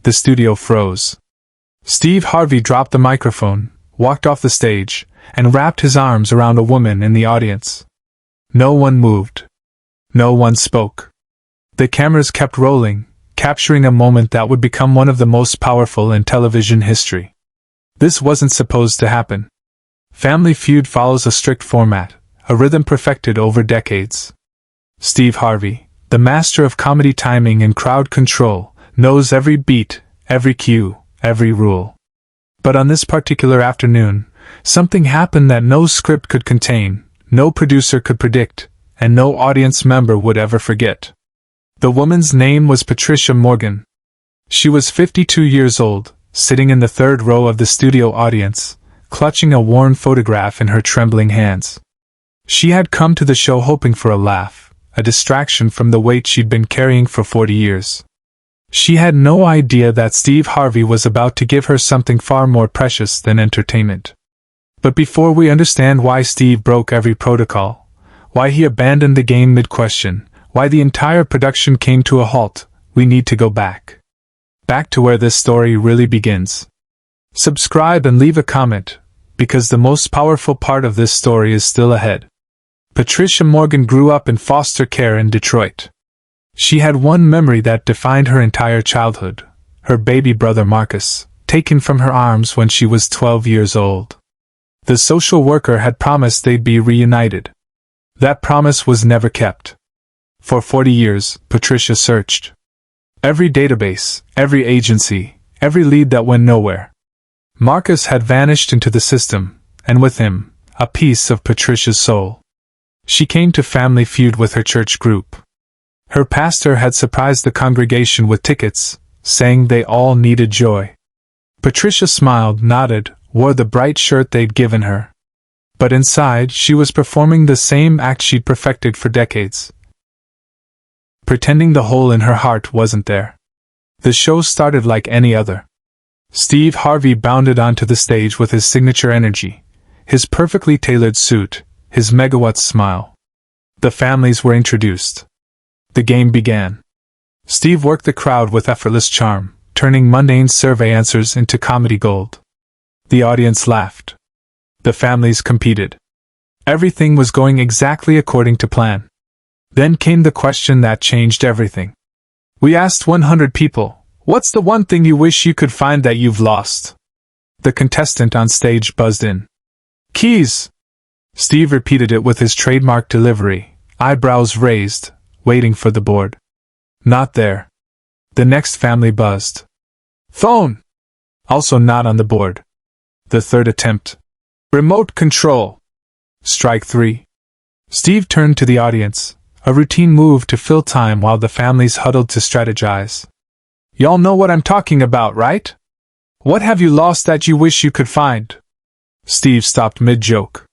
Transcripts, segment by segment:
The studio froze. Steve Harvey dropped the microphone, walked off the stage, and wrapped his arms around a woman in the audience. No one moved. No one spoke. The cameras kept rolling, capturing a moment that would become one of the most powerful in television history. This wasn't supposed to happen. Family Feud follows a strict format, a rhythm perfected over decades. Steve Harvey, the master of comedy timing and crowd control, knows every beat, every cue, every rule. But on this particular afternoon, something happened that no script could contain, no producer could predict, and no audience member would ever forget. The woman's name was Patricia Morgan. She was 52 years old, sitting in the third row of the studio audience, clutching a worn photograph in her trembling hands. She had come to the show hoping for a laugh, a distraction from the weight she'd been carrying for 40 years. She had no idea that Steve Harvey was about to give her something far more precious than entertainment. But before we understand why Steve broke every protocol, why he abandoned the game mid-question, why the entire production came to a halt, we need to go back. Back to where this story really begins. Subscribe and leave a comment, because the most powerful part of this story is still ahead. Patricia Morgan grew up in foster care in Detroit. She had one memory that defined her entire childhood: her baby brother Marcus, taken from her arms when she was 12 years old. The social worker had promised they'd be reunited. That promise was never kept. For 40 years, Patricia searched. Every database, every agency, every lead that went nowhere. Marcus had vanished into the system, and with him, a piece of Patricia's soul. She came to Family Feud with her church group. Her pastor had surprised the congregation with tickets, saying they all needed joy. Patricia smiled, nodded, wore the bright shirt they'd given her. But inside, she was performing the same act she'd perfected for decades. Pretending the hole in her heart wasn't there. The show started like any other. Steve Harvey bounded onto the stage with his signature energy, his perfectly tailored suit, his megawatt smile. The families were introduced. The game began. Steve worked the crowd with effortless charm, turning mundane survey answers into comedy gold. The audience laughed. The families competed. Everything was going exactly according to plan. Then came the question that changed everything. We asked 100 people, "What's the one thing you wish you could find that you've lost?" The contestant on stage buzzed in. "Keys!" Steve repeated it with his trademark delivery, eyebrows raised, waiting for the board. Not there. The next family buzzed. "Phone!" Also not on the board. The third attempt. "Remote control!" Strike 3. Steve turned to the audience, a routine move to fill time while the families huddled to strategize. "Y'all know what I'm talking about, right? What have you lost that you wish you could find?" Steve stopped mid-joke.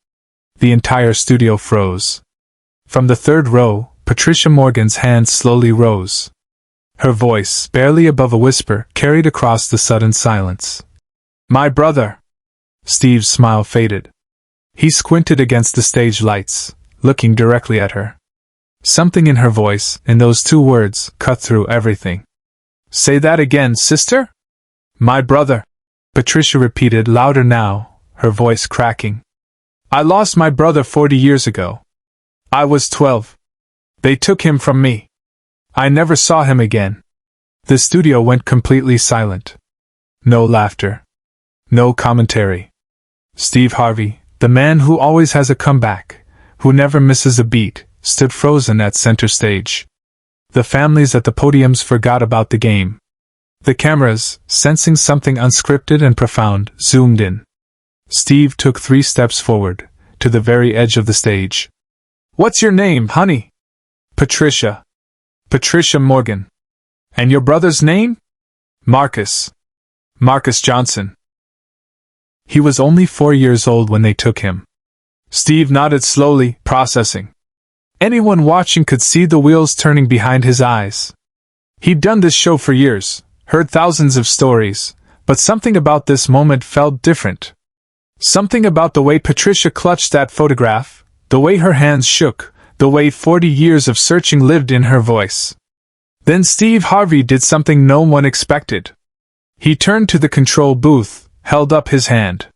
The entire studio froze. From the third row, Patricia Morgan's hands slowly rose. Her voice, barely above a whisper, carried across the sudden silence. "My brother!" Steve's smile faded. He squinted against the stage lights, looking directly at her. Something in her voice, in those two words, cut through everything. "Say that again, sister?" "My brother," Patricia repeated louder now, her voice cracking. "I lost my brother 40 years ago. I was 12. They took him from me. I never saw him again." The studio went completely silent. No laughter. No commentary. Steve Harvey, the man who always has a comeback, who never misses a beat, stood frozen at center stage. The families at the podiums forgot about the game. The cameras, sensing something unscripted and profound, zoomed in. Steve took 3 steps forward, to the very edge of the stage. "What's your name, honey?" "Patricia. Patricia Morgan." "And your brother's name?" "Marcus. Marcus Johnson." He was only 4 years old when they took him. Steve nodded slowly, processing. Anyone watching could see the wheels turning behind his eyes. He'd done this show for years, heard thousands of stories, but something about this moment felt different. Something about the way Patricia clutched that photograph, the way her hands shook, the way 40 years of searching lived in her voice. Then Steve Harvey did something no one expected. He turned to the control booth, held up his hand.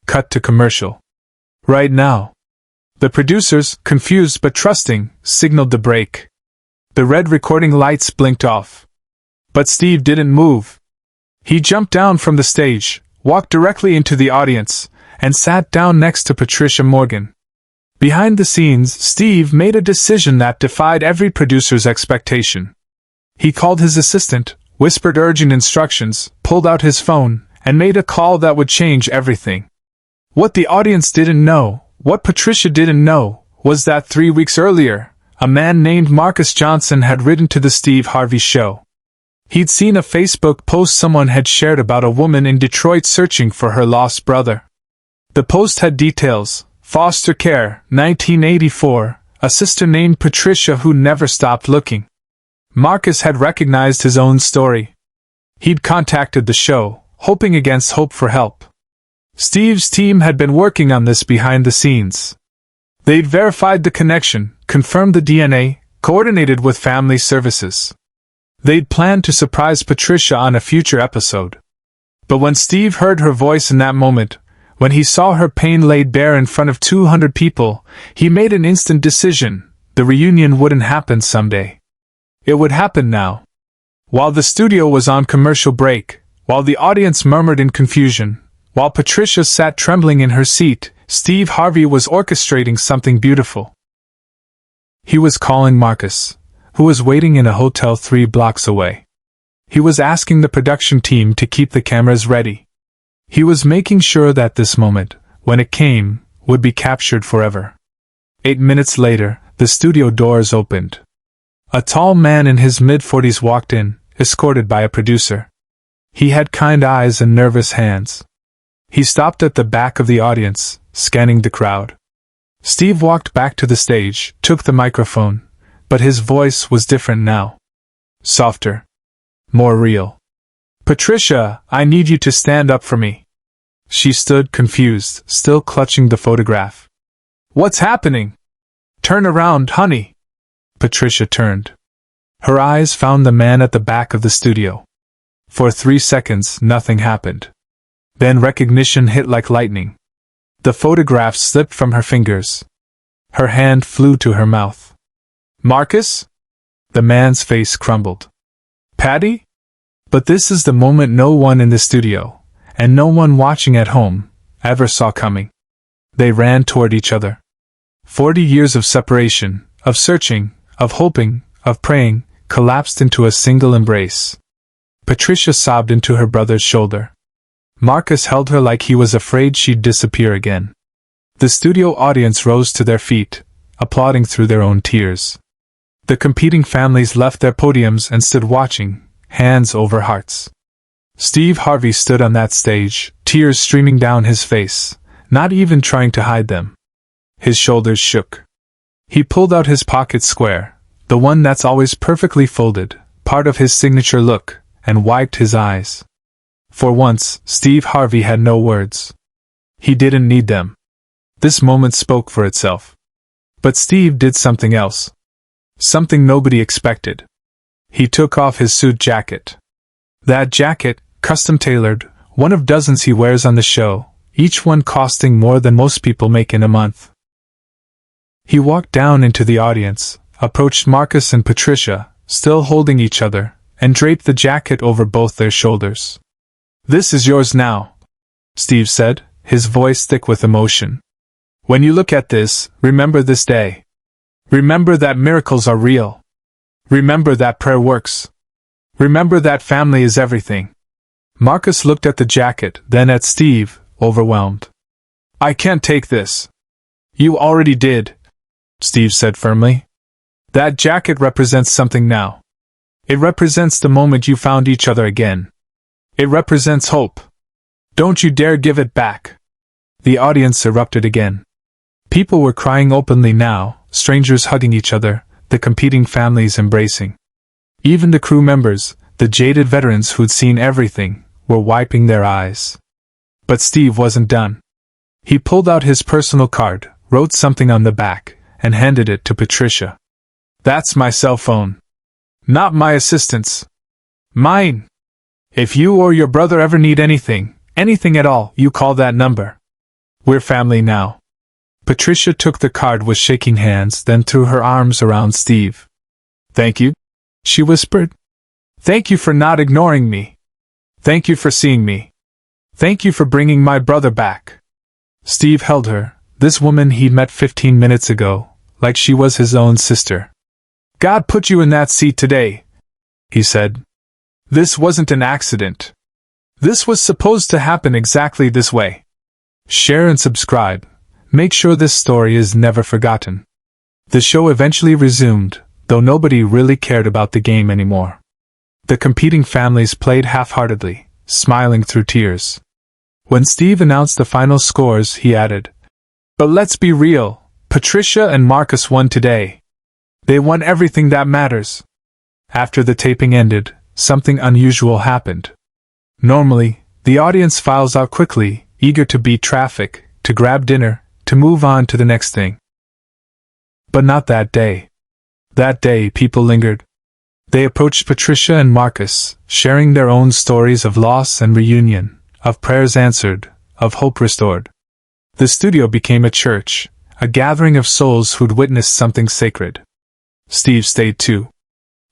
Cut to commercial. Right now. The producers, confused but trusting, signaled the break. The red recording lights blinked off. But Steve didn't move. He jumped down from the stage, walked directly into the audience, and sat down next to Patricia Morgan. Behind the scenes, Steve made a decision that defied every producer's expectation. He called his assistant, whispered urgent instructions, pulled out his phone, and made a call that would change everything. What the audience didn't know, what Patricia didn't know, was that 3 weeks earlier, a man named Marcus Johnson had written to the Steve Harvey show. He'd seen a Facebook post someone had shared about a woman in Detroit searching for her lost brother. The post had details: foster care, 1984, a sister named Patricia who never stopped looking. Marcus had recognized his own story. He'd contacted the show, hoping against hope for help. Steve's team had been working on this behind the scenes. They'd verified the connection, confirmed the DNA, coordinated with family services. They'd planned to surprise Patricia on a future episode. But when Steve heard her voice in that moment, when he saw her pain laid bare in front of 200 people, he made an instant decision: the reunion wouldn't happen someday. It would happen now. While the studio was on commercial break, while the audience murmured in confusion, while Patricia sat trembling in her seat, Steve Harvey was orchestrating something beautiful. He was calling Marcus, who was waiting in a hotel 3 blocks away. He was asking the production team to keep the cameras ready. He was making sure that this moment, when it came, would be captured forever. 8 minutes later, the studio doors opened. A tall man in his mid-40s walked in, escorted by a producer. He had kind eyes and nervous hands. He stopped at the back of the audience, scanning the crowd. Steve walked back to the stage, took the microphone, but his voice was different now. Softer. More real. "Patricia, I need you to stand up for me." She stood confused, still clutching the photograph. "What's happening?" "Turn around, honey." Patricia turned. Her eyes found the man at the back of the studio. For 3 seconds, nothing happened. Then recognition hit like lightning. The photograph slipped from her fingers. Her hand flew to her mouth. "Marcus?" The man's face crumbled. "Patty?" But this is the moment no one in the studio, and no one watching at home, ever saw coming. They ran toward each other. 40 years of separation, of searching, of hoping, of praying, collapsed into a single embrace. Patricia sobbed into her brother's shoulder. Marcus held her like he was afraid she'd disappear again. The studio audience rose to their feet, applauding through their own tears. The competing families left their podiums and stood watching, hands over hearts. Steve Harvey stood on that stage, tears streaming down his face, not even trying to hide them. His shoulders shook. He pulled out his pocket square, the one that's always perfectly folded, part of his signature look, and wiped his eyes. For once, Steve Harvey had no words. He didn't need them. This moment spoke for itself. But Steve did something else. Something nobody expected. He took off his suit jacket. That jacket, custom-tailored, one of dozens he wears on the show, each one costing more than most people make in a month. He walked down into the audience, approached Marcus and Patricia, still holding each other, and draped the jacket over both their shoulders. "This is yours now," Steve said, his voice thick with emotion. "When you look at this, remember this day. Remember that miracles are real. Remember that prayer works. Remember that family is everything." Marcus looked at the jacket, then at Steve, overwhelmed. "I can't take this." "You already did," Steve said firmly. "That jacket represents something now. It represents the moment you found each other again. It represents hope. Don't you dare give it back." The audience erupted again. People were crying openly now, strangers hugging each other, the competing families embracing. Even the crew members, the jaded veterans who'd seen everything, were wiping their eyes. But Steve wasn't done. He pulled out his personal card, wrote something on the back, and handed it to Patricia. "That's my cell phone. Not my assistant's. Mine. If you or your brother ever need anything at all, you call that number. We're family now." Patricia took the card with shaking hands, then threw her arms around Steve. "Thank you," she whispered. "Thank you for not ignoring me. Thank you for seeing me. Thank you for bringing my brother back." Steve held her, this woman he'd met 15 minutes ago, like she was his own sister. "God put you in that seat today," he said. "This wasn't an accident. This was supposed to happen exactly this way." Share and subscribe. Make sure this story is never forgotten. The show eventually resumed, though nobody really cared about the game anymore. The competing families played half-heartedly, smiling through tears. When Steve announced the final scores, he added, "But let's be real, Patricia and Marcus won today. They won everything that matters." After the taping ended, something unusual happened. Normally, the audience files out quickly, eager to beat traffic, to grab dinner, to move on to the next thing. But not that day. That day, people lingered. They approached Patricia and Marcus, sharing their own stories of loss and reunion, of prayers answered, of hope restored. The studio became a church, a gathering of souls who'd witnessed something sacred. Steve stayed too.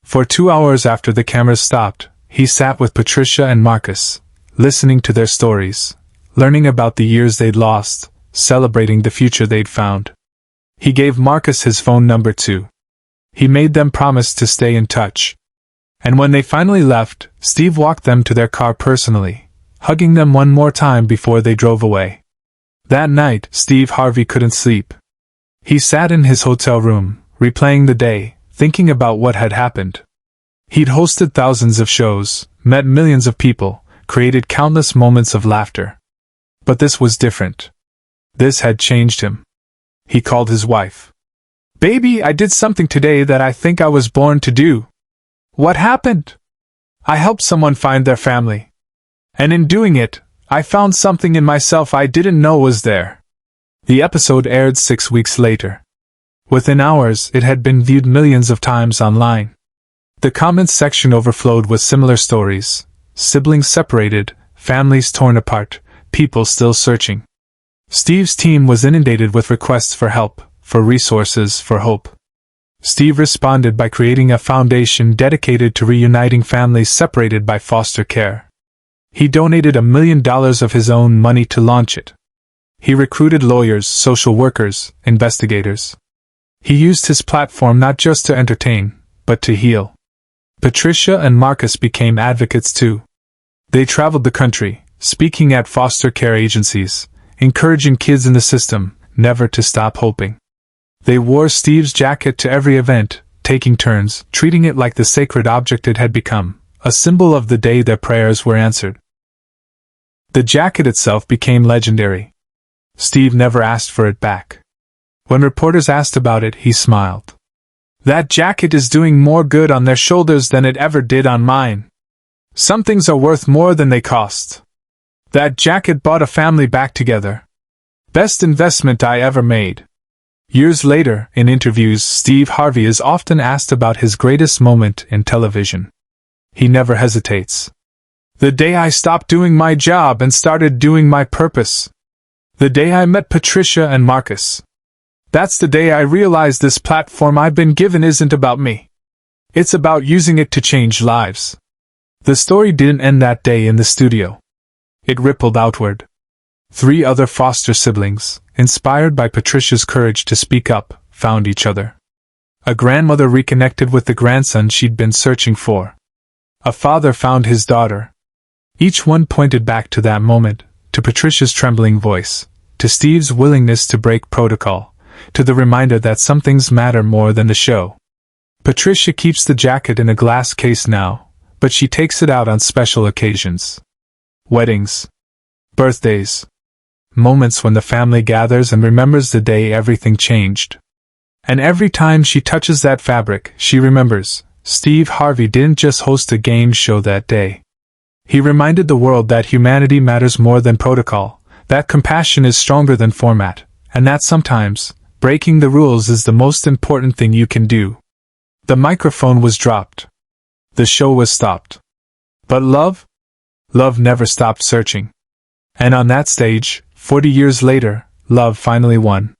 For 2 hours after the cameras stopped, he sat with Patricia and Marcus, listening to their stories, learning about the years they'd lost, celebrating the future they'd found. He gave Marcus his phone number too. He made them promise to stay in touch. And when they finally left, Steve walked them to their car personally, hugging them one more time before they drove away. That night, Steve Harvey couldn't sleep. He sat in his hotel room, replaying the day, thinking about what had happened. He'd hosted thousands of shows, met millions of people, created countless moments of laughter. But this was different. This had changed him. He called his wife. "Baby, I did something today that I think I was born to do." "What happened?" "I helped someone find their family. And in doing it, I found something in myself I didn't know was there." The episode aired 6 weeks later. Within hours, it had been viewed millions of times online. The comments section overflowed with similar stories: siblings separated, families torn apart, people still searching. Steve's team was inundated with requests for help, for resources, for hope. Steve responded by creating a foundation dedicated to reuniting families separated by foster care. He donated $1 million of his own money to launch it. He recruited lawyers, social workers, investigators. He used his platform not just to entertain, but to heal. Patricia and Marcus became advocates too. They traveled the country, speaking at foster care agencies, encouraging kids in the system never to stop hoping. They wore Steve's jacket to every event, taking turns, treating it like the sacred object it had become, a symbol of the day their prayers were answered. The jacket itself became legendary. Steve never asked for it back. When reporters asked about it, he smiled. "That jacket is doing more good on their shoulders than it ever did on mine. Some things are worth more than they cost. That jacket brought a family back together. Best investment I ever made." Years later, in interviews, Steve Harvey is often asked about his greatest moment in television. He never hesitates. "The day I stopped doing my job and started doing my purpose. The day I met Patricia and Marcus. That's the day I realized this platform I've been given isn't about me. It's about using it to change lives." The story didn't end that day in the studio. It rippled outward. 3 other foster siblings, inspired by Patricia's courage to speak up, found each other. A grandmother reconnected with the grandson she'd been searching for. A father found his daughter. Each one pointed back to that moment, to Patricia's trembling voice, to Steve's willingness to break protocol, to the reminder that some things matter more than the show. Patricia keeps the jacket in a glass case now, but she takes it out on special occasions. Weddings. Birthdays. Moments when the family gathers and remembers the day everything changed. And every time she touches that fabric, she remembers, Steve Harvey didn't just host a game show that day. He reminded the world that humanity matters more than protocol, that compassion is stronger than format, and that sometimes, breaking the rules is the most important thing you can do. The microphone was dropped. The show was stopped. But love? love never stopped searching. And on that stage, 40 years later, love finally won.